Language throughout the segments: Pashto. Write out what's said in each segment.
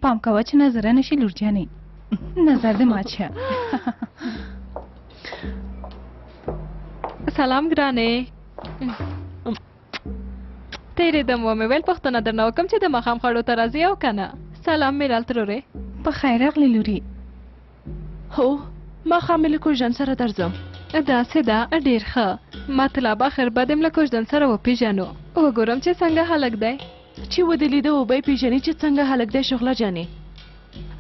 پام کوه چې نظره نشي لور جانې نظر دې مات شه سلام ګرانې تیرې دم ومې ویل پوښتنه درنه وکړم چې د ماښام خواړو ته راځې او که نه سلام مې رال ترورې په خیر راغلې لورې هو ماښام مې له کوژدن سره درځم داسې ده ډېر ښه مطلب اخر به دې له کوژدن سره وپېژنو وګورم چې څنګه هلک دی چې ودې لیده وبه یې پېژنې چې څنګه هلک دی شغله جانې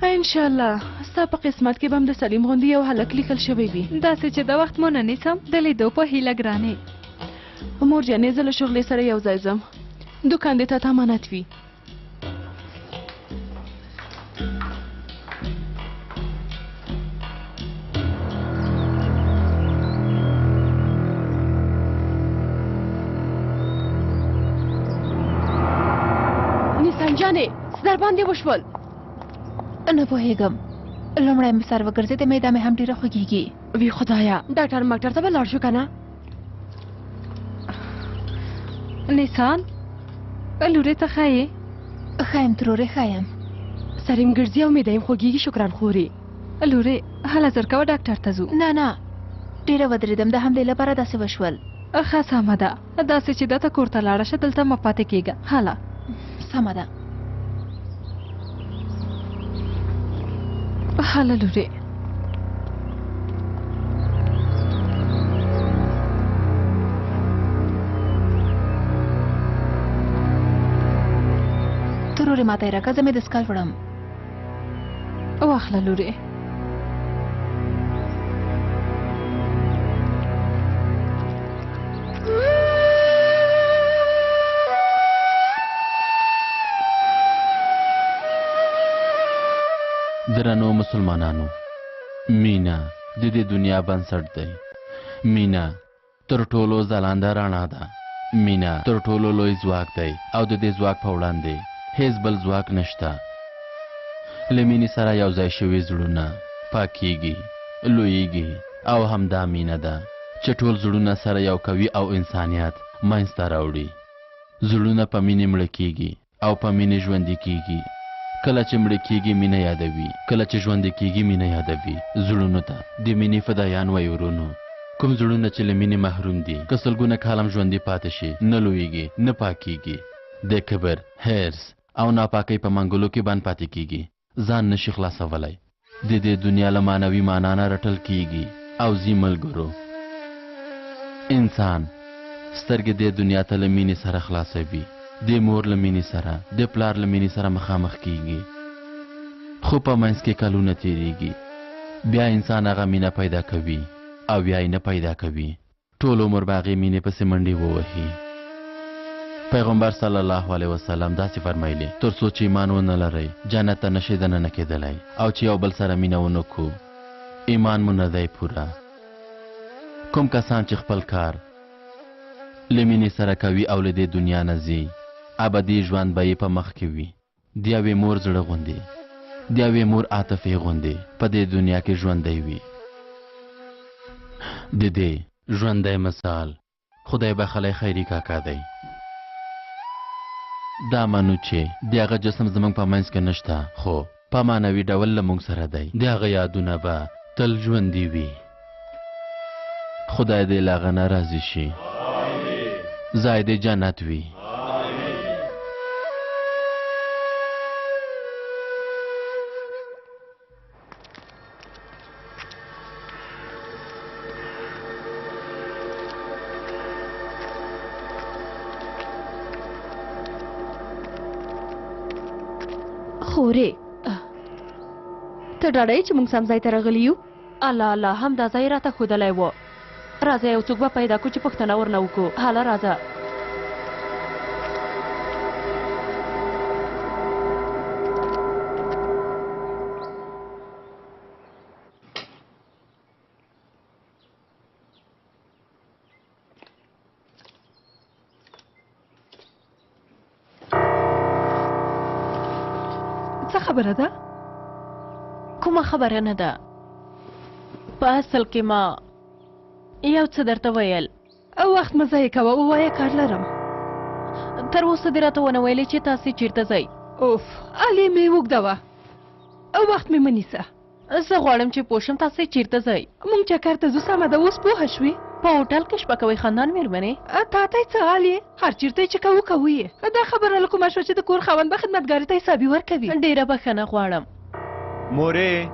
انشاءالله ستا په قسمت کې به هم د سلیم غوندې یو هلک لیکل شوی وي داسې چې دا وخت مو نه نیسم د لیدو په هیله ګرانې مور جانې زه له شغلې سره یو ځای ځم دوکان دې ته امانت وي نیسان جانې در باندې وشول نه پوهېږم لومړی مې سر وګرځېد معده مې هم ډېره خوږېږي وی خدایا ډاکټر مکټر ته به لاړ شو که نه نیسان لورې ته ښه یې ښه یم ترورې ښه یم سر یم ګرځي او معده یم خوږېږي شکران خورې لورې هله زر کوه ډاکټر ته ځو نه نه ډېره ودرېدم د همدې لپاره داسې وشول ښه سمه ده داسې چې دته کور ته لاړه شه دلته مه پاتې کېږه هله سمه ده هله لورې ترورې ماته یې راکړه زه مې دستکال وړم واخله لورې درنو مسلمانانو مینا د دې دنیا بنسټ دی مینا تر ټولو ځلانده رڼا ده مینا تر ټولو لوی ځواک دی او د دې ځواک په وړاندې هیڅ بل ځواک نشته له مینې سره یو ځای شوي زړونه پاکیږي لویږي او همدا مینه ده چې ټول زړونه سره یو کوي او انسانیت منځته راوړي زړونه په مینې مړه کیږي او په مینې ژوندي کیږي کله چې مړه کیږي مینه یادوي کله چې ژوندي کیږي مینه یادوي زړونو ته د مینې فدایان وایي ورونو کوم زړونه چې له مینې محروم دي که سلګونه کالم ژوندي پاتې شي نه لویږي نه پاکیږي د کبر حرص او ناپاکۍ په منګلو کې بند پاتې کیږي ځان نشي خلاصولی د دې دنیا له معنوي معنا نه رټل کیږي او ځي ملګرو انسان سترګې دې دنیا ته له مینې سره خلاصوي د مور له مینې سره د پلار له مینې سره مخامخ کیږي خو په منځ کې کلونه تیریږي بیا انسان هغه مینه پیدا کوي او بیا یې نه پیدا کوي ټول عمر به هغې مینې پسې منډې ووهي پیغمبر صلی الله علیه وسلم داسې فرمایلي تر څو چې ایمان ونه لرئ جنت ته نشئ دننه کېدلی او چې یو بل سره مینه ونه کړو ایمان مو نه دی پوره کوم کسان چې خپل کار له مینې سره کوي او له دې دنیا نه ځي ابدي ژوند به یې په مخ کې وي د یوې مور زړه غوندې د یوې مور عاطفې غوندې په دې دنیا کې ژوندی وي د دې ژوندی مثال خدای بخلی خیري کاکا دی دا منو چې د هغه جسم زموږ په منځ کې نشته خو په معنوي ډول له موږ سره دی د هغه یادونه به تل ژوندي وي خدای دې له هغه نه راضي شي ځای دې جنت وي خورې ته ډاډه یې چې موږ سم ځای ته راغلي یو الله الله هم دا ځای راته ښودلی و راځه یو څوک به پیدا کړو چې پوښتنه ورنه وکړو هله راځه څه خبره ده کومه خبره نه ده په اصل کې ما یو څه درته ویل وخت مه ضایع کوه ووایه کار لرم تر اوسه دې راته ونه ویلې چې تاسې چیرته ځئ اوف علي مې اوږده وه وخت مې منیسه. زه غواړم چې پوه شم تاسې چیرته ځئ. مونږ چکر ته ځو. سمه ده، اوس پوهه شوې. په هوټل کې شپه کوئ خاندان مېرمنې؟ تا ته یې څه حال یې؟ هر چېرته یې چې کوو یې. دا خبره له کومه شوه چې د کور خاوند به خدمتګاري ته حسابي ورکوي؟ ډېره بښنه غواړم. مورې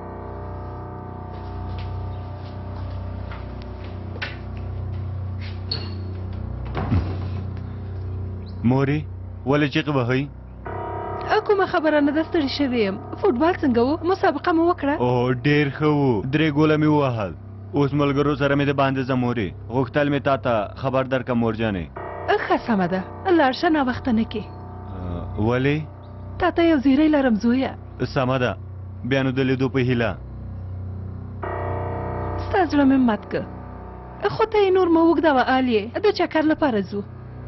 مورې ولې چیغې وهئ؟ کومه خبره نه ده، ستړي شوی یم. فوټبال څنګه و؟ مسابقه مو وکړه؟ او ډېر ښه و، 3 ګوله مې ووهل. اوس ملګرو سره مې د باندې ځم مورې. غوښتل مې تا ته خبر درکړم مورجانې. ښه سمه ده، لاړ شه ناوخته نه کې. ولې؟ تا ته یو زیری لرم زویه. سمه ده، بیا نو د لیدو په هیله. ستا زړه مې مات که. خو ته یې نور مه اوږدوه آل یې. د چکر لپاره ځو،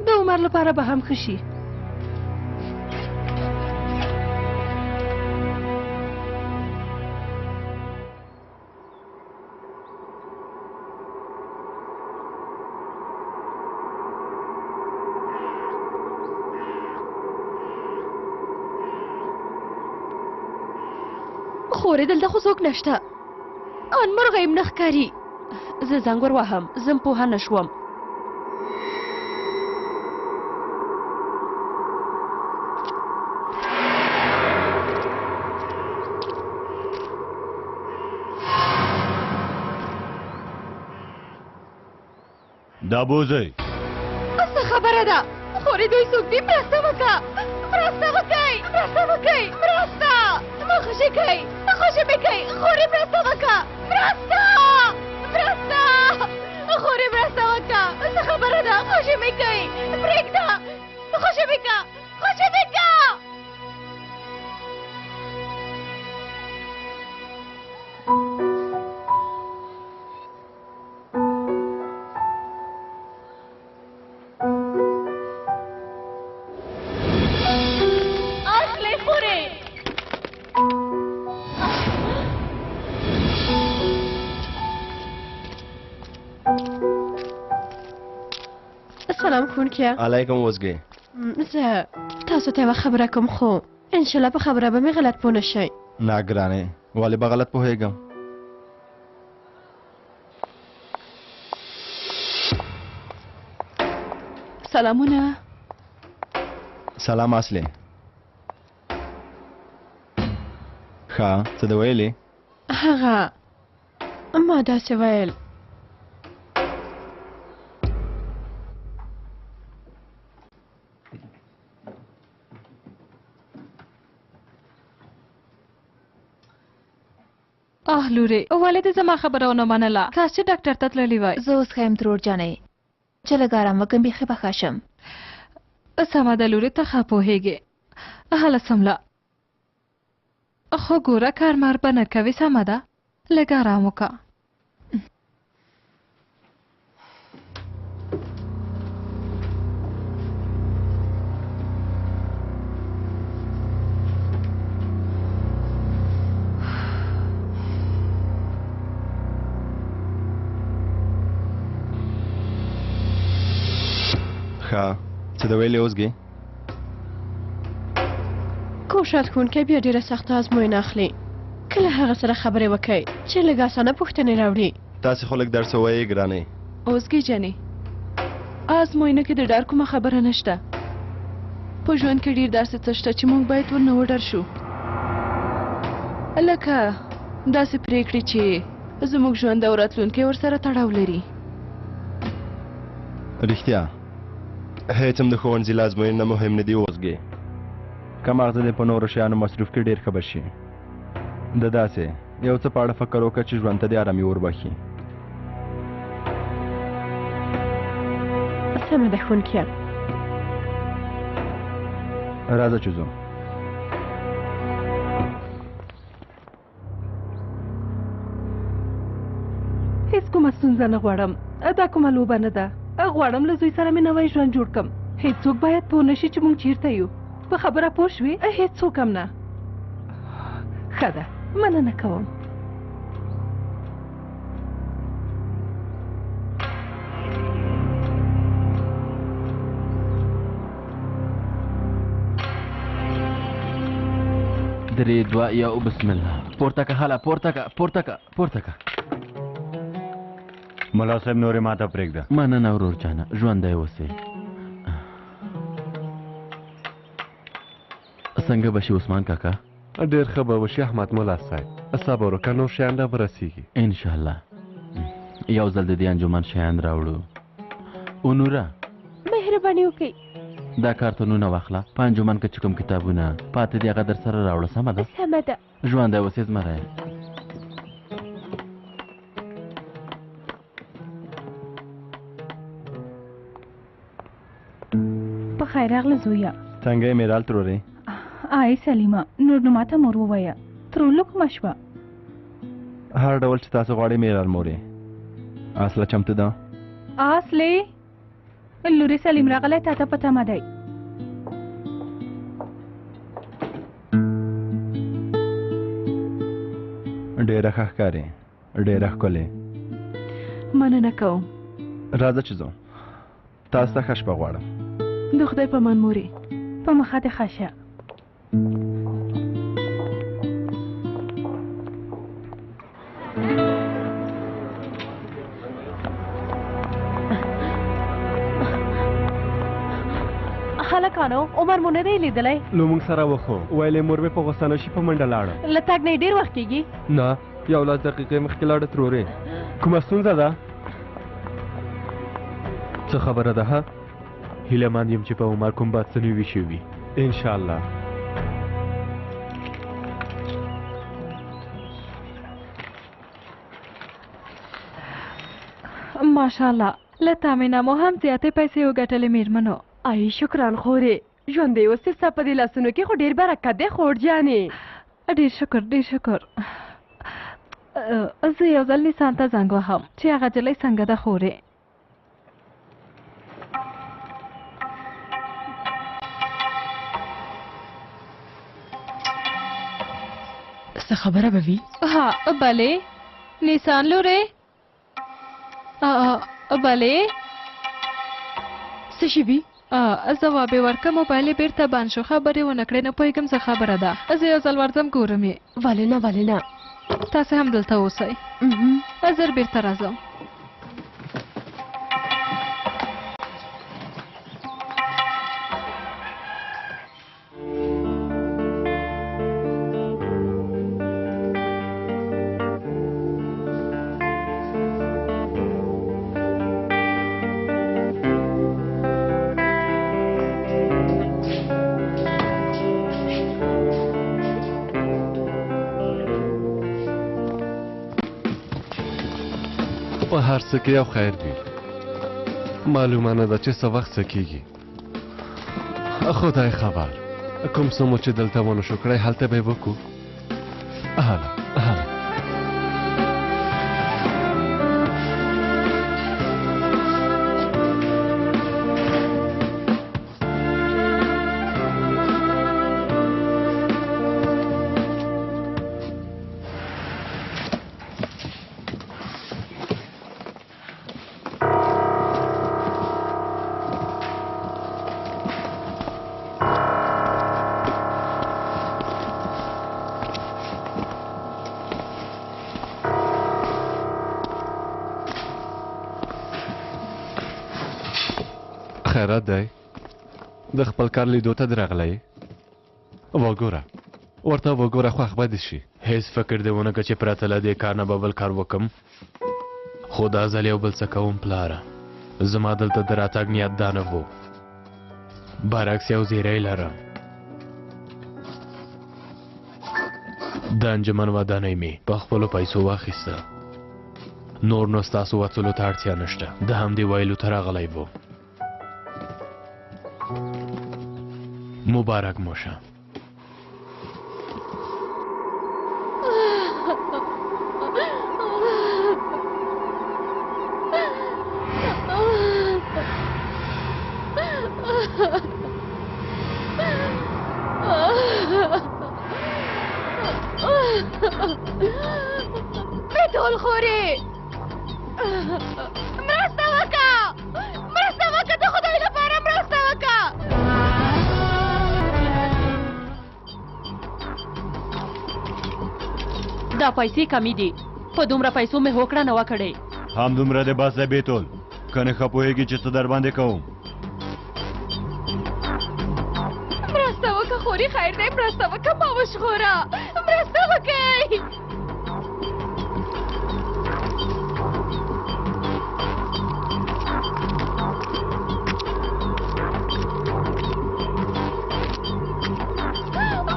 د عمر لپاره به هم ښه شي. خورې دلته خو څوک نشته. ان مرغه یم نه ښکاري. زه زنګ ور وهم، زه پوهه نه شوم. دا بوځئ. څه خبره ده؟ خورې دوی څوک دي؟ مرسته وکړه، مرسته وکئ، مرسته وکئ، مرسته ما خوشي کوئ، خوشي مې کوئ. خورې مرسته وکړه، مرسته مرسته. خورې مرسته وکړه، څه خبره ده؟ خوشي مې کوئ، پرېږده، خوشي مې کړه، خوشي مې کړه. سلام ښوونکیه. علیکم وزګې. زه تاسو ته یوه خبره کوم، خو انشاءالله په خبره به مې غلط پوه نه شئ. نه ګرانې، ولې به غلط پوهېږم؟ سلامونه. سلام اصلي. ښه، څه دې ویلې؟ هغه ما داسې ویل. لورې، ولې دې زما خبره ونه منله؟ کاش چې ډاکټر ته تللی وای. زه اوس ښه یم ترور جانې، چې لږ ارام وکړم بیخي به ښه شم. سمه ده لورې، ته ښه پوهېږې. هله سمله. خو ګوره کار مار به نه کوې، سمه ده؟ لږ ارام وکړه. څه د ویلې اوسګې؟ کوشش ښوونکی بیا ډېره سخته ازموینه اخلي. کله هغه سره خبرې وکئ چې لږ اسانه پوښتنې راوړي. تاسې خو لږ درس ووایئ ګرانې. اوسګې جانې، ازموینه کې د ډار کومه خبره نشته. په ژوند کې ډېر داسې څه شته چې موږ باید ورنه وډار شو. لکه داسې پرېکړې چې زموږ ژوند او راتلونکی ورسره تړاو لري. رښتیا هیڅ هم د ښوونځي له ازموینې نه مهم نه دي اوسګې. که مغزه دې په نورو شیانو مصروف کې ډېر ښه به شي. د داسې یو څه په اړه فکر وکړه چې ژوند ته دې ارامي وربخي. سمه ده ښوونکیه. راځه چې ځو. هیڅ کومه ستونزه نه غواړم. دا کومه لوبه نه ده. غواړم له زوی سره مې نوی ژوند جوړ کړم. هیڅوک باید پوه نشي چې موږ چیرته یو. په خبره پوه شوې؟ هیڅوک هم نه. ښه ده، مننه کوم. درې دوه یو بسم الله. پورته که هله پورته که. ملا صاحب نورې ماته پرېږده. مننه ورور جانه، ژوندی اوسې. څنګه به شي عثمان کاکا؟ ډېر ښه به وشي احمد ملا صاحب. صبر وکړه، نور شیان را به رسېږي انشاءالله. یو ځل د دې انجمن شیان راوړو. اونوره مهرباني وکړئ. دا کارتونونه واخله، په انجمن کې چې کوم کتابونه پاتې دي هغه در سره راوړه. سمه ده؟ سمه ده. ژوندی اوسې زمری. په خیر راغله زویه. څنګه یې میرال ترورې؟ آی سلیمه، نور نو ماته مور ووایه. ترولو کومه شوه؟ هر ډول چې تاسو غواړئ میرال مورې. اصله چمتو ده؟ اصلې لورې سلیم راغلی، تا ته په تمه دی. ډېره ښه ښکارې، ډېره ښکلې. مننه کوم. راځه چې ځو، تاسو ته ښه شپه غواړم. د خدای په امان مورې. په مخه دې ښه شه. هلکانو عمر مو نه دی لیدلی؟ لو موږ سره وخو ویلې مور مې په غوسه نشي په منډه لاړه. له تګ نه ډېر وخت کېږي؟ نه، 11 دقیقې مخکې لاړه ترورې. کومه ستونزه ده؟ څه خبره ده؟ ها، هیله مند یم چې په عمر کوم بد څه نه وي شوي انشاءالله. ماشاءالله، له تا مې نه مو هم زیاتې پیسې وګټلې مېرمنو. ای شکران خورې، ژوندی اوسې. ستا په دې لاسونو کې خو ډېر برکت دی خور جانې. ډېر شکر. زه یو ځل نیسان ته زنګ وهم چې هغه جلۍ څنګه ده خورې. څه خبره به وي؟ ها بلې نیسان لورې. بلې څه شي وي؟ ځواب یې ورکه، موبایل یې بېرته بند شو. خبرې ونه کړې، نه پوهېږم څه خبره ده. زه یو ځل ورځم ګورم یې. ولې نه تاسې هم دلته اوسئ. زر بېرته راځم. په هر څه کې یو خیر وي. معلومه نه ده چې څه وخت څه کېږي. خدای خبر. کوم څه مو چې دلته ونه شو کړی هلته به یې وکړو. هله خیرات دی، د خپل کار لیدو ته درغلی. وګوره ورته خوښ به دې شي. هیڅ فکر دې ونه کړه چې پرته له دې کار نه به بل کار وکړم. خو دا ځل یو بل څه کوم پلاره. زما دلته د راتګ نیت دا نه و. برعکس یو زیری لرم. د انجمن ودانۍ مې په خپلو پیسو واخیسته. نور نو ستاسو وڅلو ته اړتیا نشته. د همدې ویلو ته راغلی و. مبارک مو شه. پټول خورې مرسته وکړه د خدای لپاره مرسته وکړه. دا پیسې کمی دي په دومره پیسو مې هوکړه نه وه کړې همدومره دی بس دی بیتول که نه ښه پوهېږي چې څه در باندې کوم مرسته وکړه خوري خیر دی مرسته وکړه ما وژغوره مرسته وکړئ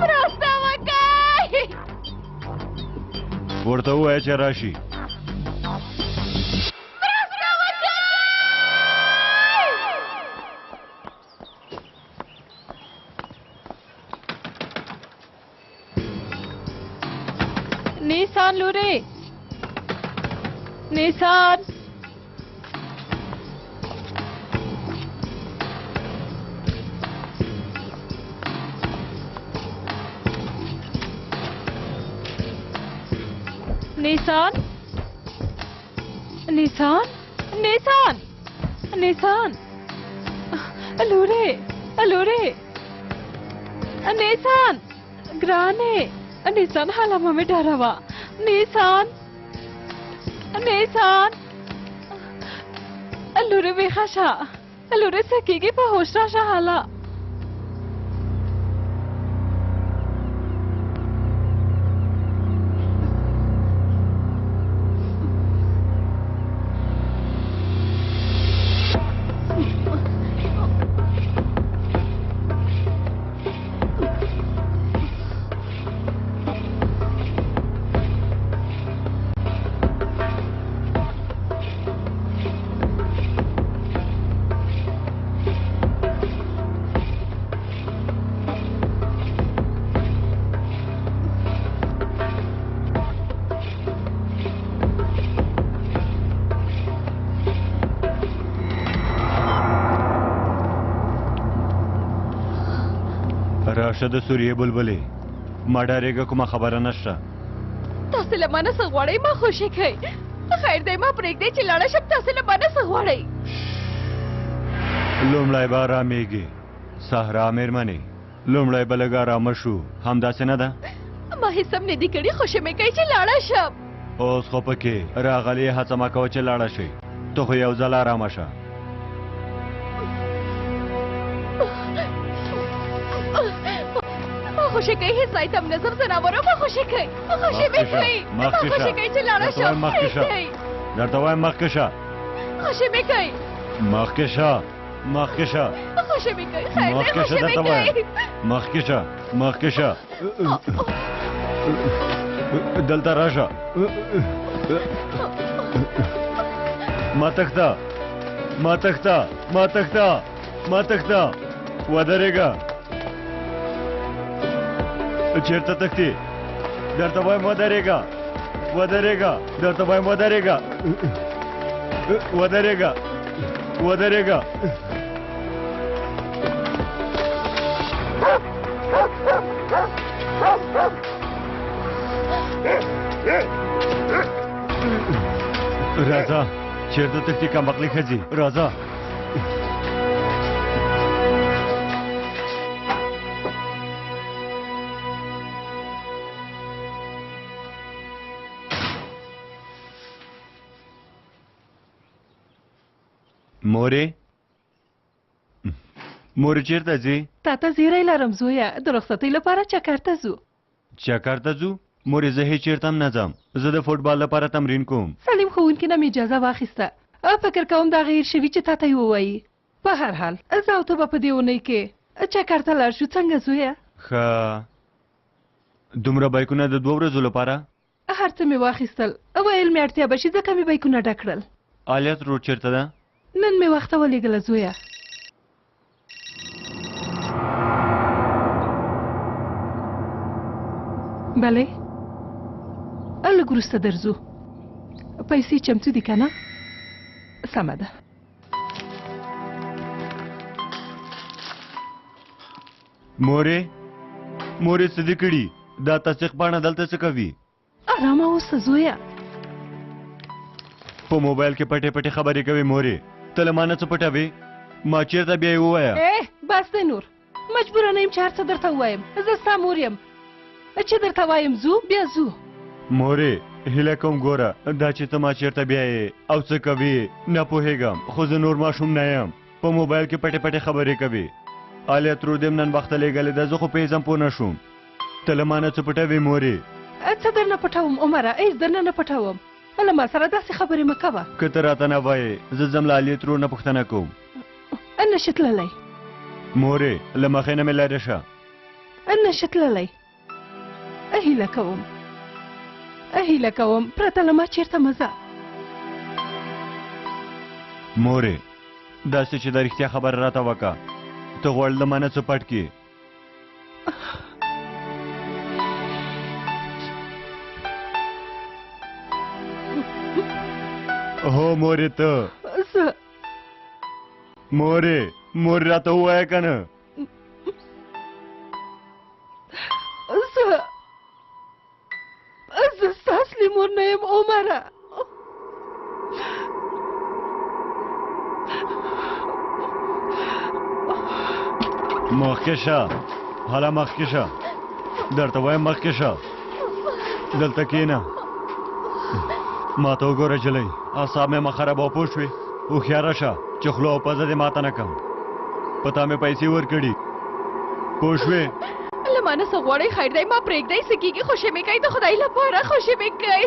مرسته وکړئ ورته ووایه چې راشي نیسان لورې نیسان نیسان نیسان نیسان نیسان لورې لورې نیسان ګرانې نیسان حالا مې ډاروه نیسان نیسان لورې ویښه شه لورې څه کېږي په هوش راشه حالا راشه د سوریې بلبلې ما ډارېږه کومه خبره نشته تاسې له مانه څه غواړئ ما خوشې کړئ خیر دی ما پرېږدئ چې لاړه شم تاسې له مانه څه غواړئ لومړی به ارامېږي صحرا مېرمنې لومړی به لږ ارامه شو همداسې نه ده ما هېڅ هم نه دي کړي خوشې مې کوي چې لاړه شم اوس خو پکې راغلې هڅه مه کوه چې لاړه شي ته خو یو ځل ارامه شه خوشې کوي هېڅ ځای ته هم نظم زناورو ما خوشې کوي خوشې مې کوي ما خوشې کوي چې لاړه شم درته وایم مخکې شه خوشې مې کوي مخکې شه مخکې شه خوشې مې کوي خیر دی خوشې مې کوي مخکې شه مخکې شه دلته راشه ما تخته ما تخته ما تخته ما تخته ودرېږه چیرته تختی درته وایم ودرېږه ودرېږه درته وایم ودرېږه ودرېږه ودرېږه راځه چیرته تختی کمبخلې ښځې راځه مورې مورې چیرته ځې تا ته زیری لرم زویه د رخصتۍ لپاره چکر ته ځو چکر ته ځو مورې زه هېڅ چېرته هم نه ځم زه د فوټبال لپاره تمرین کوم سلیم ښوونکي نه مې اجازه واخیسته فکر کوم دا غیر شوي چې تا ته یې ووایي په هر حال زه او ته به په دې اونۍ کې چکر ته لاړ شو څنګه زویه ښه دومره بایکونه د 2 ورځو لپاره هر څه مې واخیستل ویل مې اړتیا به شي ځکه مې بایکونه ډک کړل الیت روډ چیرته ده نن مې وخته ولېږله زویه بلې لږ وروسته درځو پیسې چمتو دي که نه سمه ده مورې مورې څه دې کړي دا تصدیق پاڼه دلته څه کوي ارامه اوسه زویه په موبایل کې پټې پټې خبرې کوي مورې ته له ما نه څه پټوې ما چېرته بیا یې ووایه بس دی نور مجبوره نه یم چې هر څه درته ووایم زه ستا مور یم چې درته وایم ځو بیا ځو مورې هیله کوم ګوره دا چې ته ما چېرته بیایې او څه کوي نه پوهېږم خو زه نور ماشوم نه یم په موبایل کې پټې پټې خبرې کوي الیا ترو دې نن وخته لیږلې ده زه خو په هېڅ هم پوه نه شوم ته له ما نه څه پټوې مورې څه درنه پټوم عمره هېڅ درنه نه پټوم له ما سره داسې خبرې مه کوه که ته راته نه وایې زه ځم له الیا ترو نه پوښتنه کوم نشي تللی مورې له مخې نه مې لرې شه نشي تللی هیله کوم پرته له ما چېرته مه ځه مورې داسې چې د رښتیا خبره راته وکړه ته غواړې له ما نه څه پټ کړې هو مورې ته زه مورې راته ووایه که نه زه ستا اصلي مور نه یم عمره مخکې شه هله مخکې شه درته وایم مخکې شه دلته کښېنه ما ته وګوره جلۍ اعصاب مې مه خرابوه پوه شوې هوښیاره شه چې خوله او پزه دې ماته نه کړم په تا مې پیسې ورکړي پوه شوې له ما نه څه غواړئ خیر دی ما پرېږدئ څه کېږي خوشې مې کوئ د خدای لپاره خوشې مې کوئ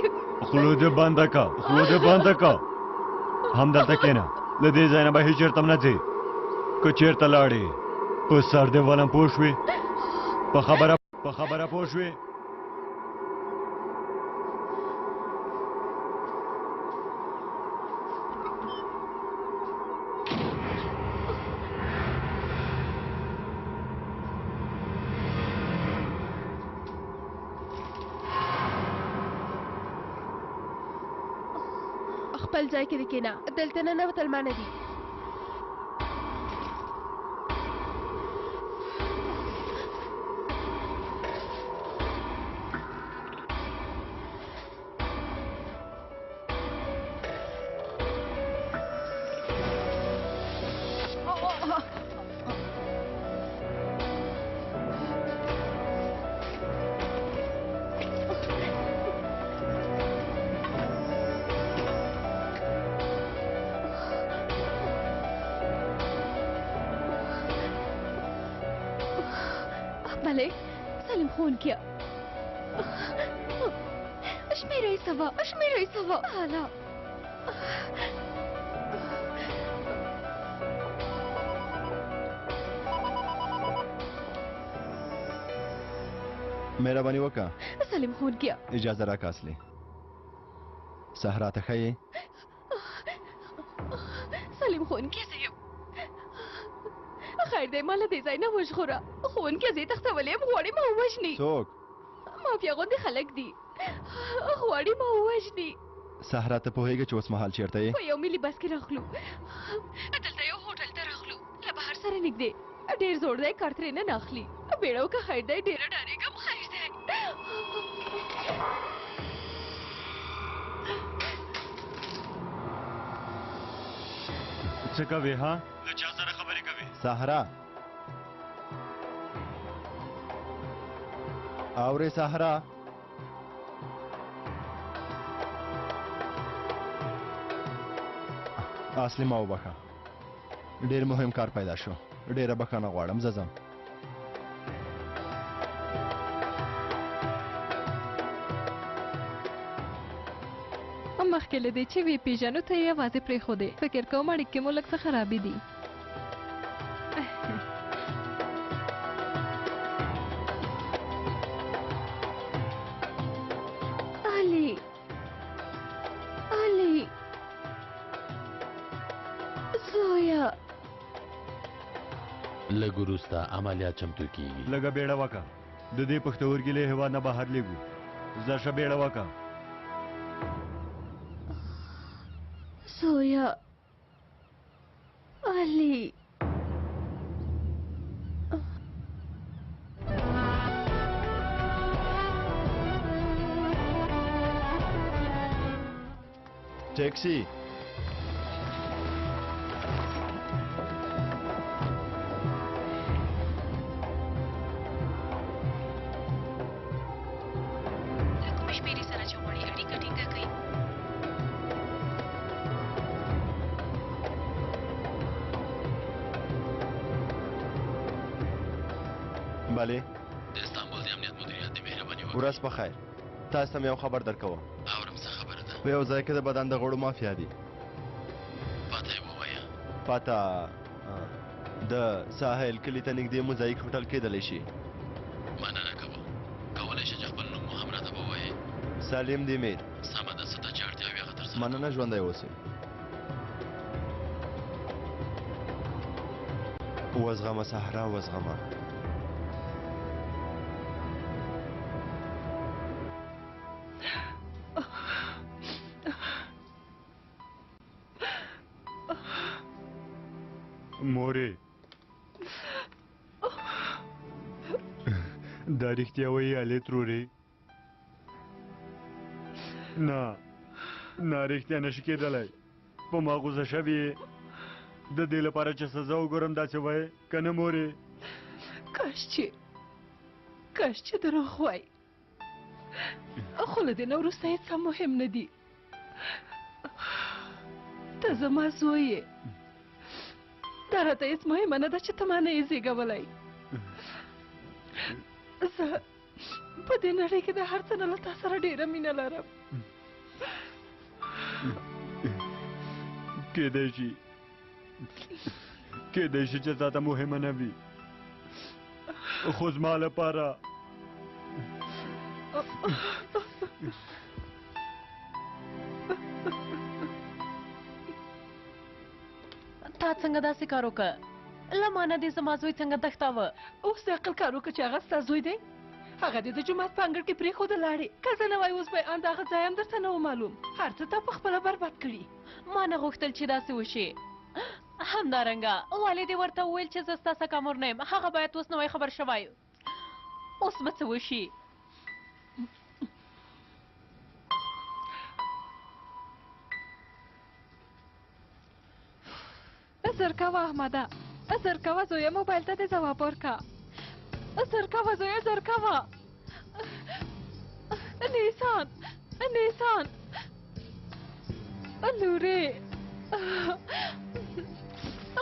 خوله دې بنده که همدلته کښېنه له دې ځای نه به هېڅ چېرته هم نه ځې که چېرته لاړې په سر دې ولم پوه شوې په خبره پوه شوې خپل ځای کې دې کېنه دلته ننوتل منع دي بله سلیم ښوونکیه شمېره یې سوه حالا مهرباني وکړه سلیم ښوونکیه اجازه راکړه اصلي صحرا ته ښه یې سلیم ښوونکیه صاحب خیر دی ما له دې ځای نه وژغوره ښوونکیه زه یې تښتولی یم غواړي ما ووژني څوک مافیا غوندې خلک دي غواړي ما ووژني صحرا ته پوهېږې چې اوس مهال چېرته یې په یو ملي بس کې راغلو دلته یو هوټل ته راغلو له بهر سره نږدې ډېر زوړ دی کار ترې نه اخلي بیړه وکړه خیر دی ډېره ډارېږم خیر دی څه کوې ها له چا سره خبرې کوې صحرا اورې صحرا اصلي ما وبخه ډېر مهم کار پیدا شو ډېره بخښنه غواړم زه ځم مخکې له دې چې ویې پېژنو ته یې یوازې پرېښودې فکر کوم اړیکې مو لږ څه خرابې دي علي زویا لږ وروسته عملیات چمتو کیږي لږه بیړه وکړه د دې پښتورګي له هېواد نه بهر لېږو زه ښه بیړه وکړه زویا علي ټیکسي کومې شمېرې سره چې بله د استانبول د امنیت مدیریت د مهرباني ورځ په خیر تاسو ته مې یو خبر درکوم اورم څه خبره ده په یو ځای کې د بدن د غوړو مافیا دي پته یې ووایه پته د ساحل کلي ته نږدې موزاییک هوټل کېدلی شي مننه کوم کولی شې چې خپل نوم مو هم راته ووایې سالم دی میر سمه ده څه ته چې اړتیا وي هغه ترسره مننه ژوندی اوسئ وزغمه صحرا وزغمه مورې دا رښتیا وایي الې ترورې نه نه رښتیا نشي کېدلی په ما غوسه شوې د دې لپاره چې سزا وګورم داسې وایې که نه مورې کاش چې دروغ وای خو له دې نه وروسته هېڅ هم مهم نه دي ته زما زوی یې دا راته هېڅ مهمه نه ده چې ته ما نه یې زېږولی زه په دې نړۍ کې د هر څه نه له تا سره ډېره مینه لرم کېدی شي چې تا ته مهمه نه وي خو زما لپاره تا څنګه داسې کار وکړه له ما نه دې زما زوی څنګه تښتاوه اوس د عقل کار وکړه چې هغه ستا زوی دی هغه دې د جومات په انګړ کې پرېښوده لاړې که زه نه وای اوس به ان د هغه ځای هم درته نه و معلوم هر څه تا په خپله برباد کړي ما نه غوښتل چې داسې وشي همدارنګه والدې ورته وویل چې زه ستا څخه مور نه یم هغه باید اوس نوی خبر شوی اوس به څه وشي زر کوه احمده زر کوه زویه موبایل ته دې ځواب ورکړه زر کوه زویه زر کوه نیسان لورې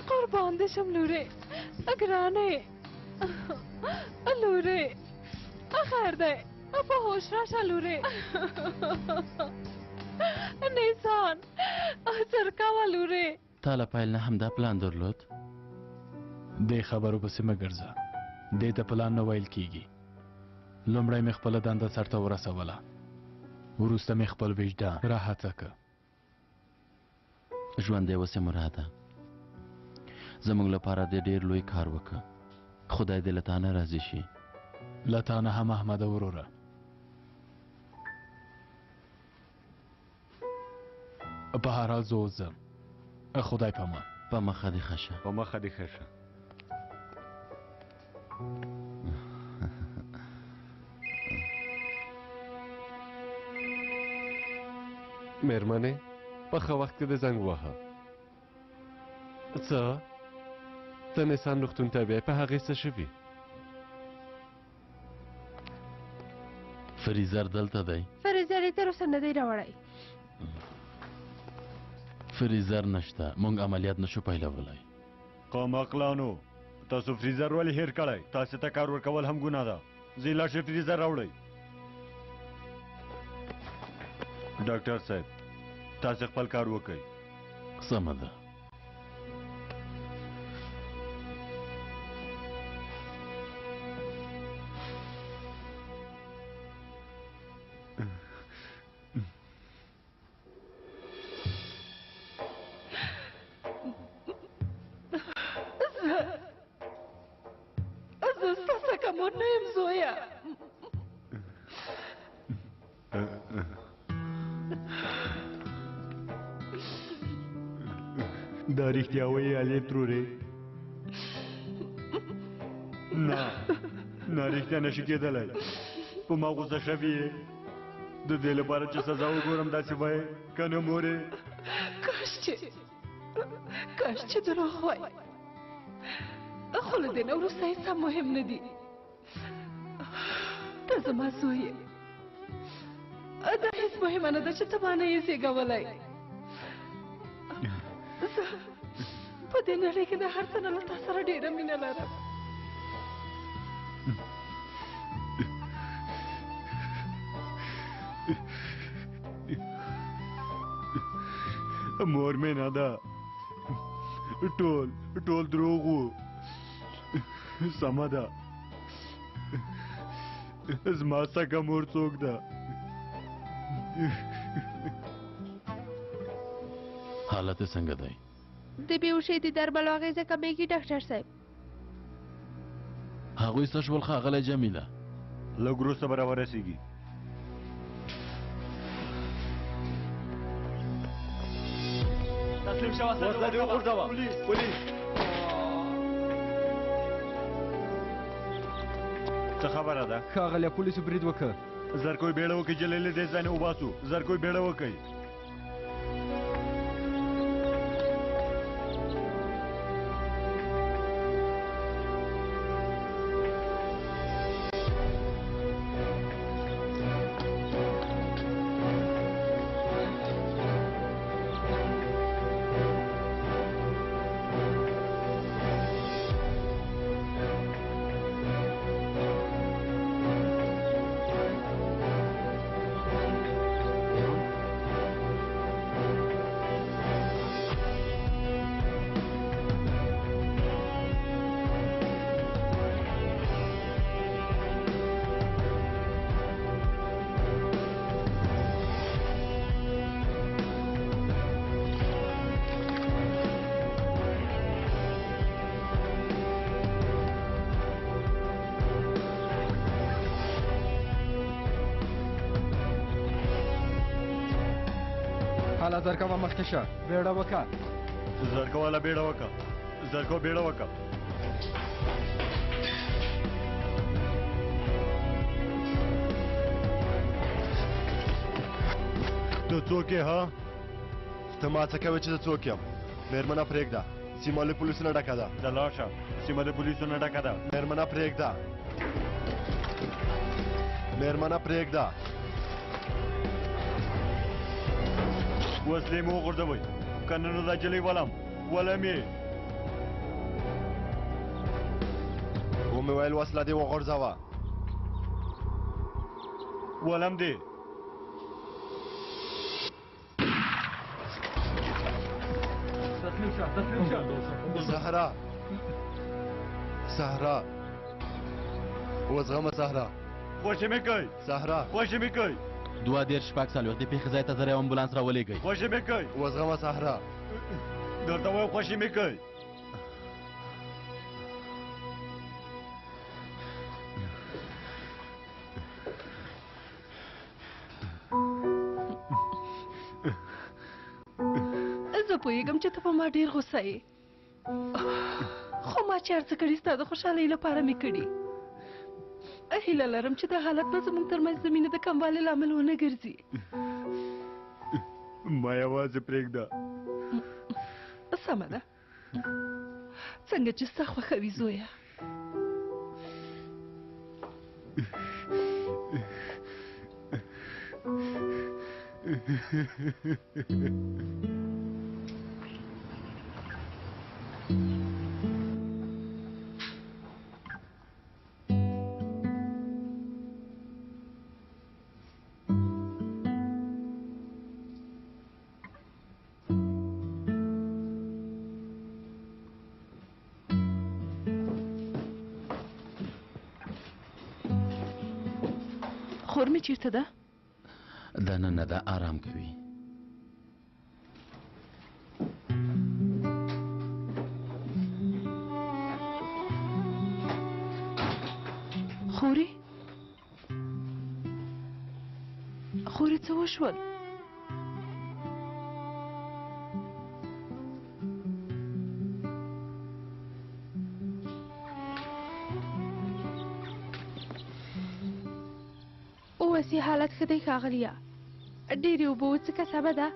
قربان دې شم لورې ګرانې لورې خیر دی په هوش راشه لورې نیسان زر کوه لورې تا له پیل نه همدا پلان درلود دې خبرو پسې مه ګرځه دې ته پلان نه ویل کېږي لومړی مې خپله دنده سرته ورسوله وروسته مې خپل وجدان راحته که ژوندی اوسې مراده زموږ لپاره دې ډېر لوی کار وکړه خدای دې له تا نه راضي شي له تا نه هم احمده وروره په هر حال زه اوس ځم خدای پامان په مخه دې ښه شه په مخه دې ښه شه مېرمنې په ښه وخت کې دې زنګ ووهه څه ته نسان روغتون ته بیایې په هغې څه شوي فریزر دلته دی فریزر یې تر اوسه نه دی راوړی فریزر نشته مونږ عملیات نشو پیلولی قمقلانو تاسو فریزر ولې هیر کړی تاسو ته کار ورکول هم ګناه ده ځئ لاړ شئ فریزر راوړئ ډاکټر صاحب تاسو خپل کار وکړئ سمه ده زه ستا څخه مور نه یم زویه دا رښتیا وایي الې ترورې نه رښتیا نشي کېدلی په ما غوسه شوې یې د دې لپاره چې سزا وګورم داسې وایې که نه مورې کاش چې دروغ وای خو له دې نه وروسته هېڅ هم مهم نه دي ته زما زوی یې دا هېڅ مهمه نه ده چې ته ما نه یې زېږولی زه په دې نړۍ کې د هر څه نه له تا سره ډېره مینه لرم مور مې نه ده ټول دروغ وو سمه ده زما څخه مور څوک ده حالت یې څنګه دی د بیهوشۍ د درملو اغېزه کمېږي ډاکټر صاحب هغوی څه شول ښاغلی جمیله لږ وروسته به راورسېږي تسلیم شوه وسله دې وغورځوه پولیس څه خبره ده ښاغلی پولیسو برید وکړه زرکوی بیړه وکړئ جلیل دې ځای نه وباسو زرکوی بیړه وکړئ حالا زرکوه مخکې شه بیړه وکړه زرکو والا بیړه وکړه زرکو بیړه وکړه ته څوک یې ها ته ما څه کوې چې زه څوک یم مېرمنه پرېږده سیمه له پولیسو نه ډکه ده ته لاړ شه سیمه د پولیسو نه ډکه ده مېرمنه پرېږده مېرمنه پرېږده وسلې مې وغورځوئ که نه نو دا جلۍ ولم یې ومې ویل وسله دې وغورځوه ولم دې صحرا صحرا وزغمه صحرا خوشې مې کوي صحرا خوشې مې کوي 2 شپږ څلوېښت د پېښې ځای ته زر یو امبولانس راولېږئ خوشې مې کوي وزغمه صحرا درته وایم خوشې مې کوي زه پوهېږم چې ته په ما ډېر غوسه یې خو ما چې هر څه کړي ستا د خوشحالۍ لپاره مې کړي هیله لرم چې دا حالت به زموږ ترمنځ د مینې د کموالي لامل ونه ګرځي ما یوازې پرېږده سمه ده څنګه چې ستا خوښوي زویه خور مې چیرته ده؟ دننه ده آرام کوي خورې څه وشول؟ اوسې حالت ښه دی ښاغلیه ډېرې اوبه وڅښه سمه ده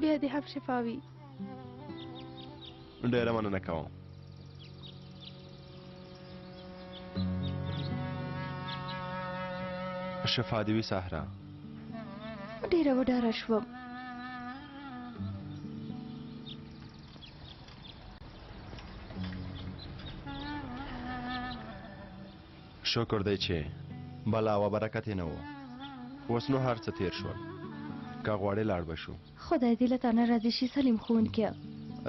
بیا دې هم شفا وي ډېره مننه کوم شفا دې وي صحرا ډېره وډاره شوم شکر دی چې بلا او برکت یې نه و اوس نو هر څه تیر شول که غواړې لاړ به شو خدای دې له تانه راضي شي سلیم ښوونکیه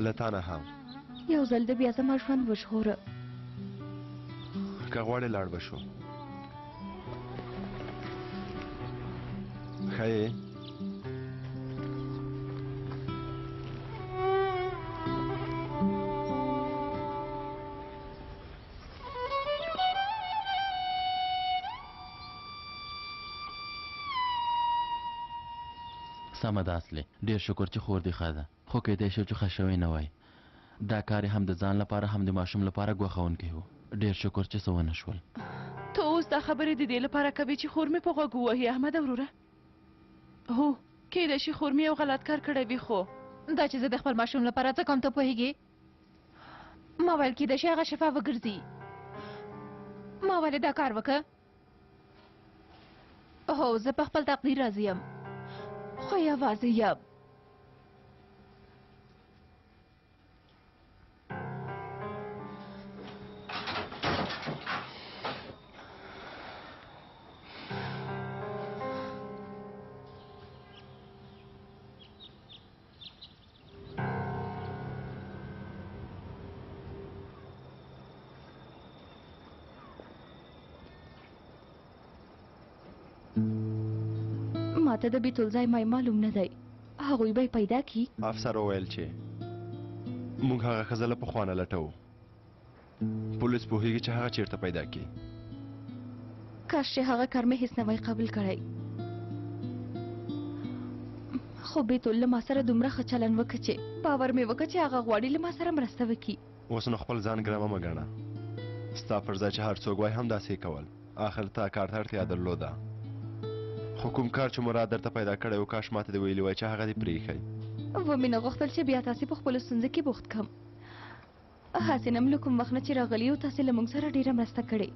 له تا نه هم یو ځل د بیا زما ژوند وژغوره که غواړې لاړ به شو ښه یې سمه ده اصلي ډېر شکر چې خور دې ښه ده خو کیدای شو چې ښه شوی نه وای دا کار یې هم د ځان لپاره هم د ماشوم لپاره ګوښونکی و ډېر شکر چې څه ونه شول ته اوس دا خبرې د دې لپاره کوي چې خور مې په غوږ ووهي احمد وروره هو کیدای شي خور مې یو غلط کار کړی وي خو دا چې زه د خپل ماشوم لپاره څه کوم ته پوهېږې ما ویل کیدای شي هغه شفا وګرځي ما ولې دا کار وکړه هو زه په خپل تقدیر راضي یم خو یوازې یم ماته د بیتول ځای مای معلوم نه دی هغوی به پیدا کی افسر وویل چې موږ هغه ښځه له پخوا نه لټوو پولیس پوهېږي چې هغه چیرته پیدا کړي کاش چې هغه کار مې هیڅ نه وای قبول کړی خو بیتول له ما سره دومره ښه چلن وکړه چې باور مې وکړه چې هغه غواړي له ما سره مرسته وکړي اوس نو خپل ځان ګرمه مه ګڼه ستا پر ځای چې هر څوک وای هم داسې کول آخر تا کار ته اړتیا درلوده خو کوم کار چې مراد درته پیدا کړی و کاش ماته دې ویلي وای چې هغه دې پرېښی و مې نه غوښتل چې بیا تاسې په خپلو ستونزو کې بوخت کړم هسې نه م له کوم وخت نه چې راغلي یو تاسې له موږ سره ډېره مرسته کړې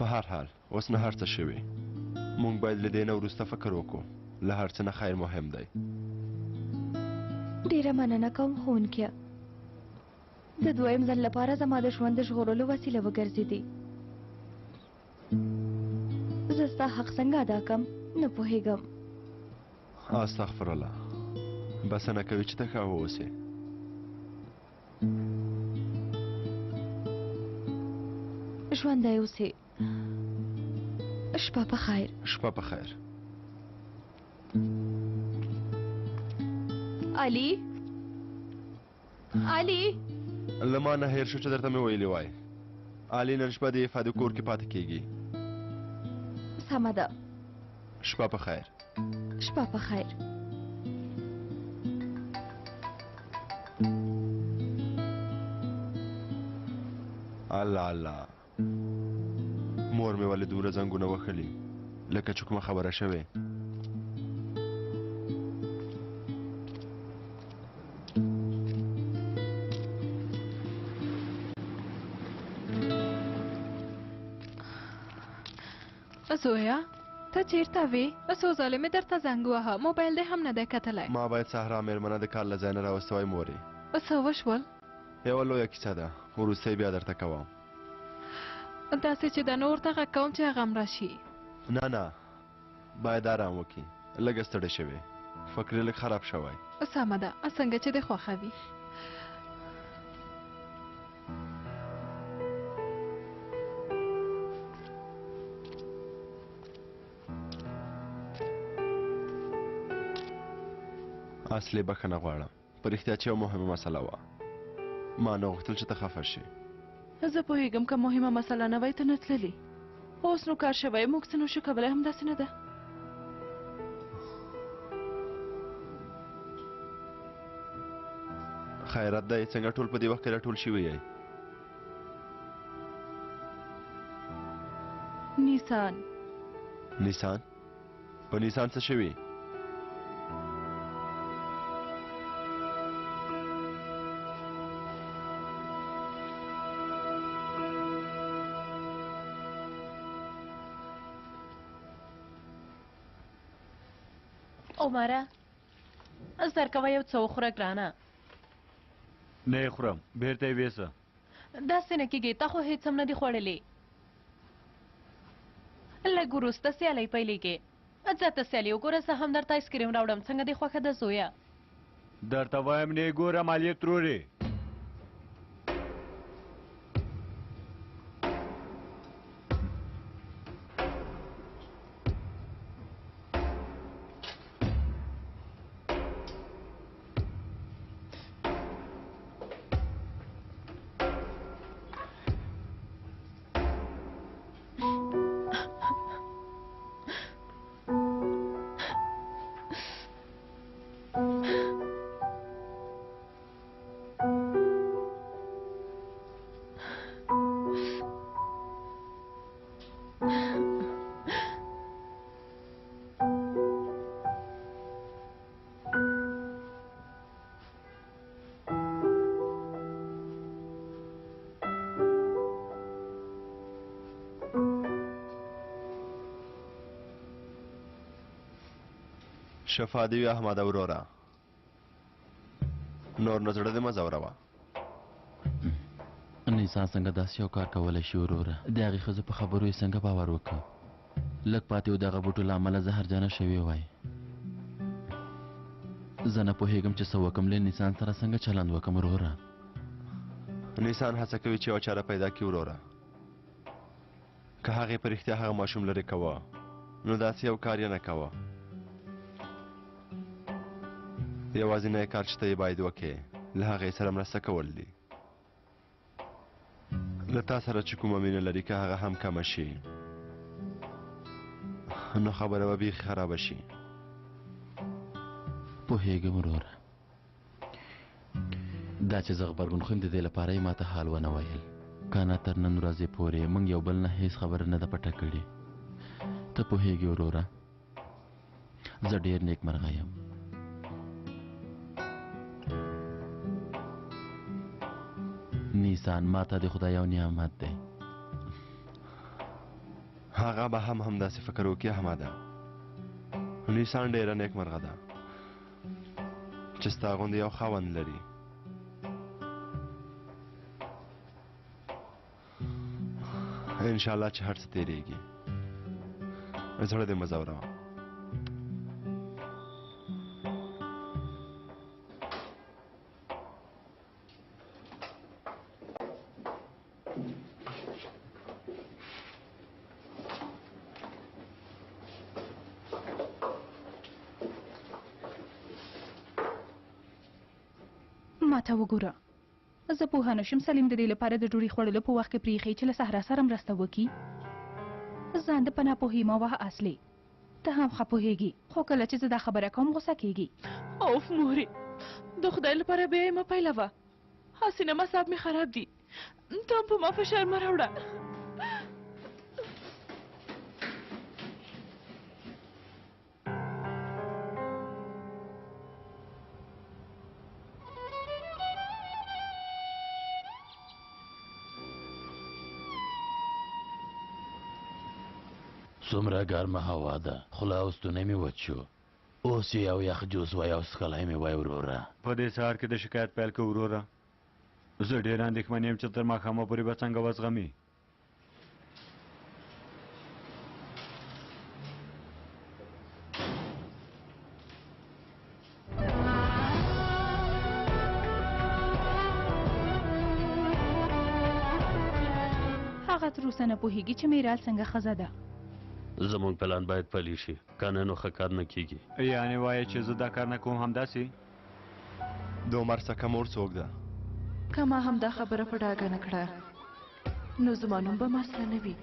په هر حال اوس نه هر څه شوي موږ باید له دې نه وروسته فکر وکړو له هر څه نه خیر مهم دی ډېره مننه کوم ښوونکیه د دویم ځل لپاره زما د ژوند د ژغورلو وسیله وګرځېدې زه ستا حق څنګه ادا کړم نه پوهېږم استغفر الله بسنه کوي چې ته ښه واوسې ژوندی اوسې شپه په خیر شپه په خیر علي علي له ما نه هېر شو چې درته مې ویلي وای علي نن شپه د افادې کور کې پاتې کېږي سمه ده شپه په خیر شپه په خیر الله الله مور مې ولې دومره زنګونه وهلي لکه چې کومه خبره شوې زویا ته چیرته وې څو ځلې مې درته زنګ واهه موبایل دې هم نه دی کتلی ما باید سهرا مېرمنه د کار له ځای نه راوستی وای مورې څه وشول یوه لویه کیسه ده وروسته یې بیا درته کوم داسې چې د نور ته غږ کوم چې هغه هم راشي نه نه باید آرام وکړي لږه ستړی شوې فکر یې لږ خراب شوی سمه ده څنګه چې دې خوښه وي اصلي بخښنه غواړم په رښتیا چې یو مهمه مسله وه ما نه غوښتل چې ته خفه شې زه پوهېږم که مهمه مسله نه وای ته نه تللې اوس نو کار شوی موږ څه نشو کولی همداسې نه ده خیرت دی څنګه ټول په دې وخت کې راټول شوي یئ نیسان نیسان په نیسان څه شوي عمره زر کوه یو څه وخوره ګرانه نه یې خورم بیرته یې ویسه داسې نه کېږي تا خو هېڅ هم نه دي خوړلې لږ وروسته سیالۍ پیلېږي. ځه ته سیالي وګوره، زه هم درته آیسکریم راوړم. څنګه دې خوښه ده زویه؟ درته وایم نه ګوره مالیه ترورې. شفا دی وی احمد اورورا نور نظر دې مزوروه. انسان څنګه داسې یو کار کولی شي وروره؟ د هغې ښځو په خبرو یې څنګه باور وکړه؟ لږ پاتې و دغه بوټو له امله زهرجانه شوې وای. زه نه پوهېږم چې څه وکړم، له انسان سره څنګه چلند وکړم وروره؟ انسان هڅه کوي چې یوه چاره پیدا کړي وروره. که هغې په رښتیا هغه ماشوم لرې کوه نو داسې یو کار یې نه کوه. یوازینی کار چې ته یې باید وکړې له هغې سره مرسته کول دي. له تا سره چې کومه مینه لري که هغه هم کمه شي نو خبره به بیخي خرابه شي. پوهېږم وروره، دا چې زه غبرګون خویم د دې لپاره یې ماته حال ونه ویل. که نه تر نن ورځې پورې موږ یو بل نه هېڅ خبره نه ده پټه کړې. ته پوهېږې وروره، زه ډېر نیکمرغه یم. نیسان ماته د خدای یو نعمت دی. هغه به هم همداسې فکر وکړي احمده. نیسان ډېره نیکمرغه ده چې ستا غوندې یو خاوند لري. انشاءالله چې هر څه تېرېږي. زړه دې مه ځوروه. ماته وګوره، زه پوهه نشم سلیم د دې لپاره د ډوډۍ خوړلو په وخت کې پریښي چې له صحرا سره مرسته وکړي. ځان د پناه پوهې ما وه اصلي. ته هم ښه پوهېږي، خو کله چې زه دا خبره کوم غوسه کېږي. اوف مورې، د خدای لپاره بیا یې مه پیلوه. حسینه مصاب مې خراب دي، ته هم په ما فشار مه راوړه. څومره ګرمه هوا ده، خوله او ستونی مې وچ شو. اوس یې یو یخ جوس وای او څښلی مې وای وروره. په دې سهار کې د شکایت پیل که وروره. زه ډېر اندېښمن یم چې تر ماښامه پورې به څنګه وزغمي. هغه تر اوسه نه پوهېږي چې میرال څنګه ښځه ده. زمونږ پلان باید پلی شي، که نه نو ښه کار نه کیږي. یعنې وایه چې زه دا کار نه کوم همداسې؟ د عمر څخه مور څوک ده؟ که ما هم دا خبره په ډاګه نه کړه نو زما نوم به مسله نه وي.